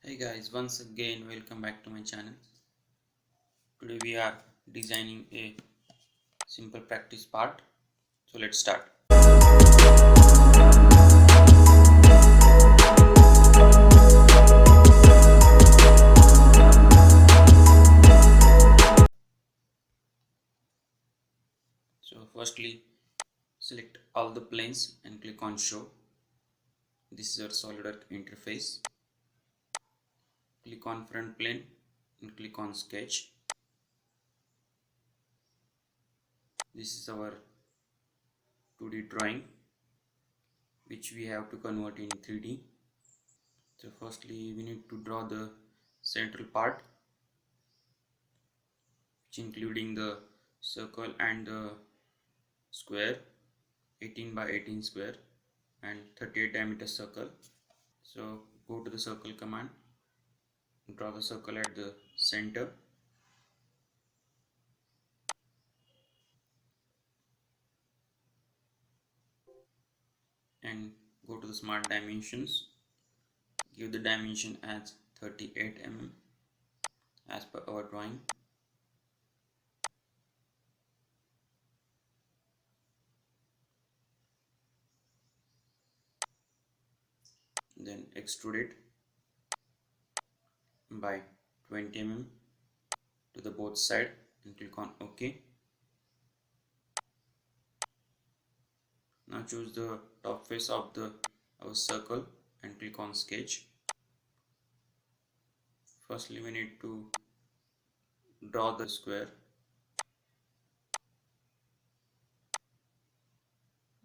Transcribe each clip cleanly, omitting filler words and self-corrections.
Hey guys, once again welcome back to my channel. Today we are designing a simple practice part. So let's start. So firstly select all the planes and click on show. This is our SolidWorks interface. Click on front plane and click on sketch. This is our 2D drawing which we have to convert in 3D. So firstly we need to draw the central part, which including the circle and the square, 18 by 18 square and 38 diameter circle. So go to the circle command, draw the circle at the center, and go to the smart dimensions, give the dimension as 38 mm as per our drawing. Then extrude it by 20 mm to the both side and click on OK. Now choose the top face of our circle and click on sketch. Firstly we need to draw the square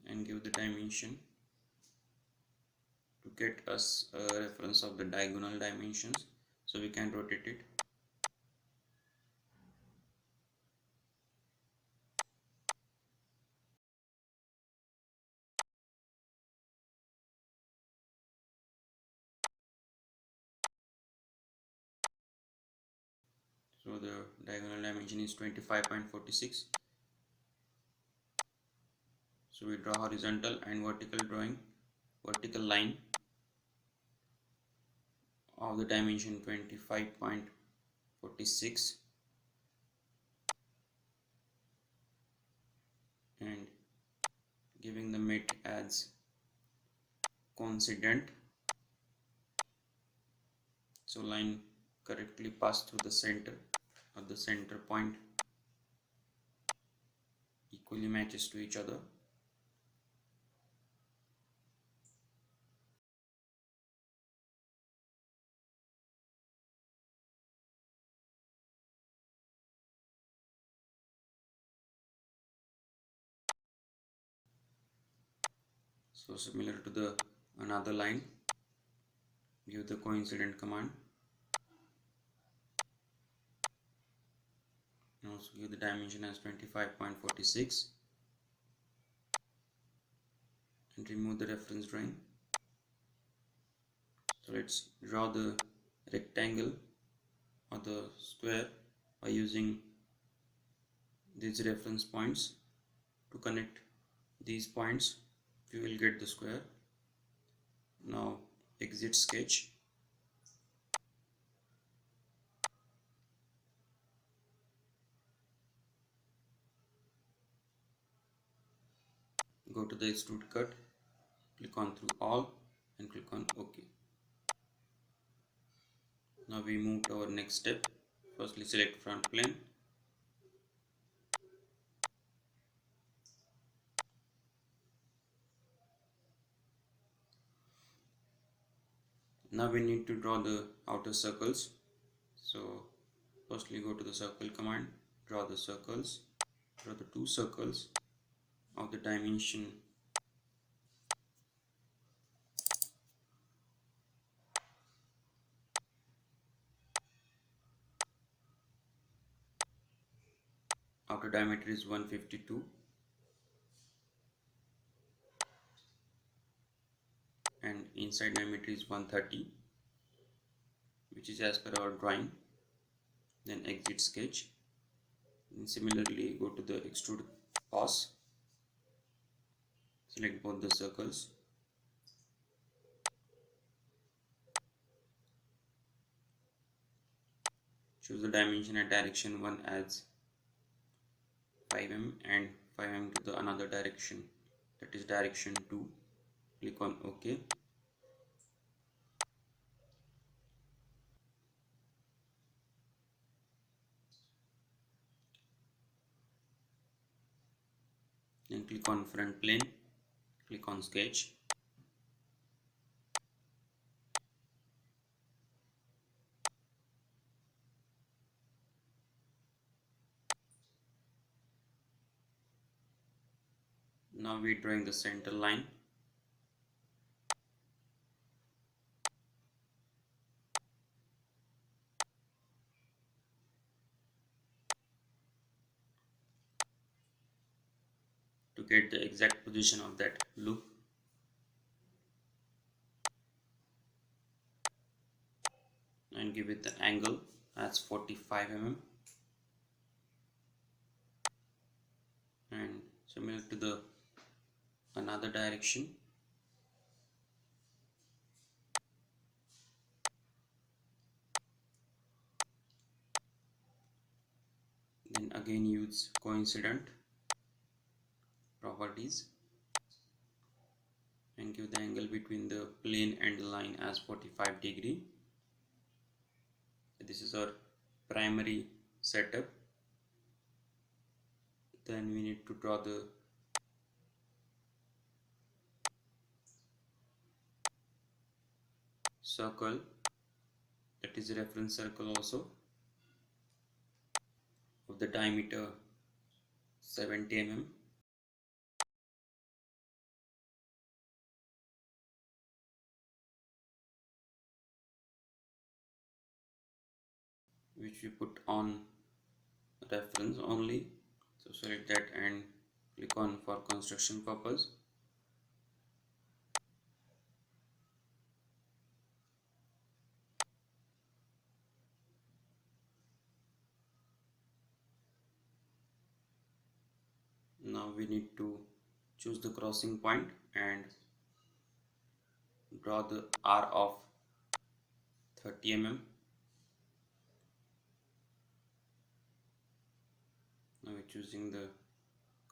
and give the dimension to get us a reference of the diagonal dimensions, so we can rotate it. So the diagonal dimension is 25.46. So we draw horizontal and vertical line of the dimension 25.46 and giving the mate as coincident. So line correctly passed through the center, or the center point equally matches to each other. So similar to the another line, give the coincident command and also give the dimension as 25.46 and remove the reference drawing. So let's draw the rectangle or the square by using these reference points. To connect these points we will get the square. Now exit sketch. Go to the extrude cut, click on through all and click on OK. Now we move to our next step. Firstly select front plane, now we need to draw the outer circles. So firstly go to the circle command, draw the circles, draw the two circles of the dimension outer diameter is 152 and inside diameter is 130, which is as per our drawing. Then exit sketch and similarly go to the extrude pass, select both the circles, choose the dimension at direction 1 as 5 mm and 5 mm to the another direction, that is direction 2. Click on OK. Then click on front plane, click on sketch. Now we're drawing the center line. To get the exact position of that loop, and give it the angle as 45 mm, and similar to the another direction. Then again use coincident properties and give the angle between the plane and the line as 45 degree. This is our primary setup. Then we need to draw the circle, that is a reference circle also, of the diameter 70 mm, which we put on reference only. So select that and click on for construction purpose. Now we need to choose the crossing point and draw the R of 30 mm. Now we're choosing the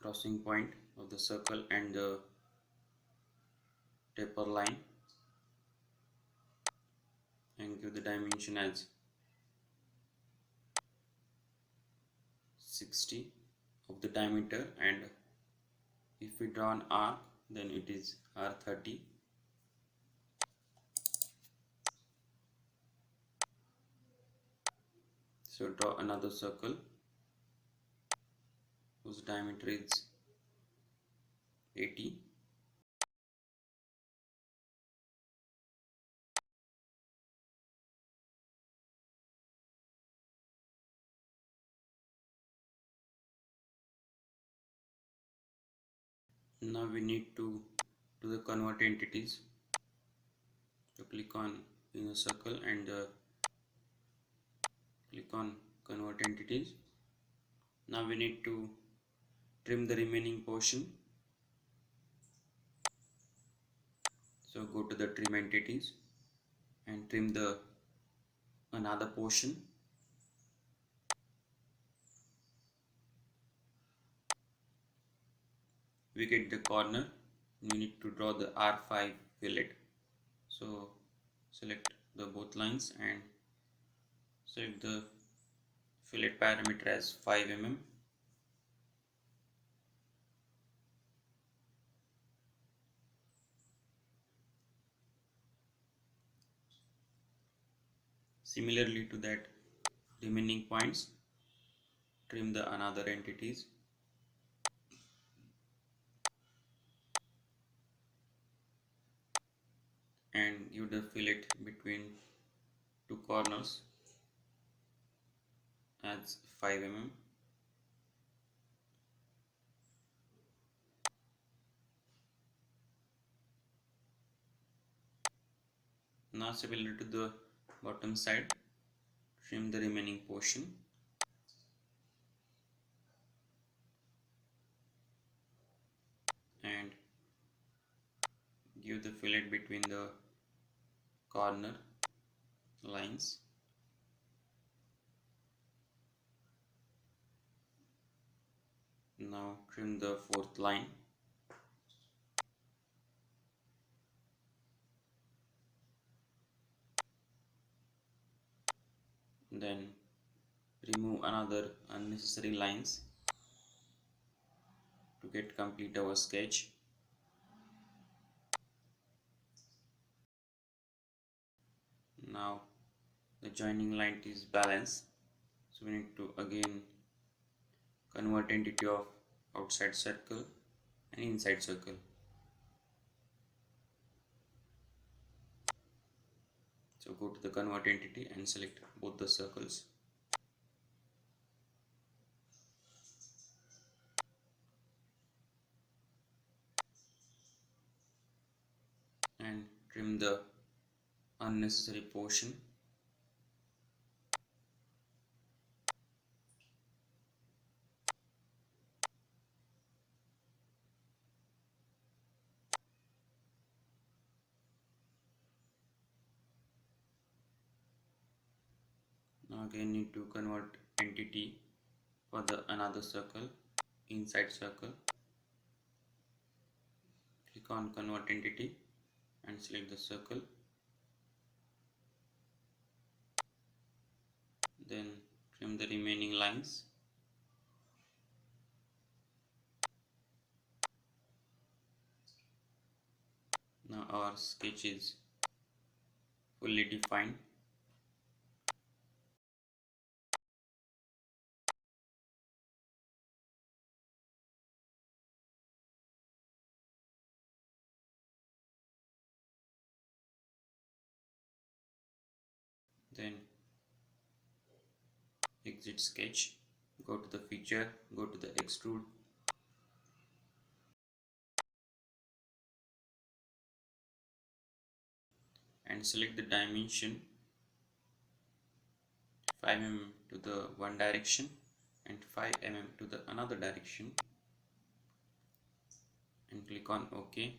crossing point of the circle and the taper line, and give the dimension as 60 of the diameter, and if we draw an arc then it is R30. So draw another circle whose diameter is 80. Now we need to do the convert entities. So click on inner circle and click on convert entities. Now we need to trim the remaining portion. So go to the trim entities and trim the another portion. We get the corner. We need to draw the R5 fillet. So select the both lines and select the fillet parameter as 5 mm. Similarly to that remaining points, trim the another entities. And give the fillet between two corners as 5 mm. Now similar to the bottom side, trim the remaining portion and give the fillet between the corner lines. Now trim the fourth line. Then remove another unnecessary lines to get complete our sketch. Now the joining line is balanced, so we need to again convert entity of outside circle and inside circle. So go to the convert entity and select both the circles. And trim the unnecessary portion. Now again need to convert entity for the another circle, inside circle. Click on convert entity and select the circle. Then trim the remaining lines. Now our sketch is fully defined. Then exit sketch, go to the feature, go to the extrude, and select the dimension 5 mm to the one direction and 5 mm to the another direction, and click on OK.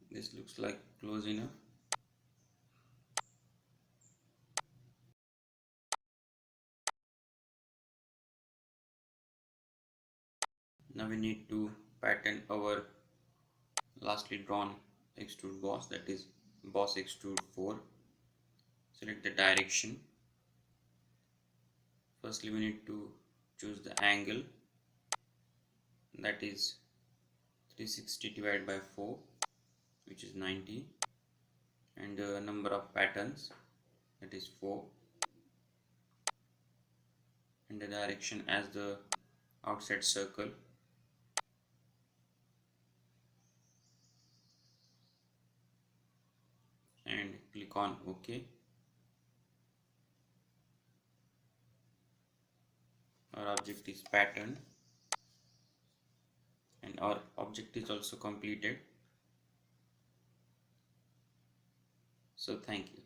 This looks like close enough. Now we need to pattern our lastly drawn extrude boss, that is boss extrude 4. Select the direction. Firstly we need to choose the angle, that is 360 divided by 4, which is 90, and the number of patterns, that is 4, and the direction as the outside circle, and click on OK. Our object is patterned and our object is also completed. So thank you.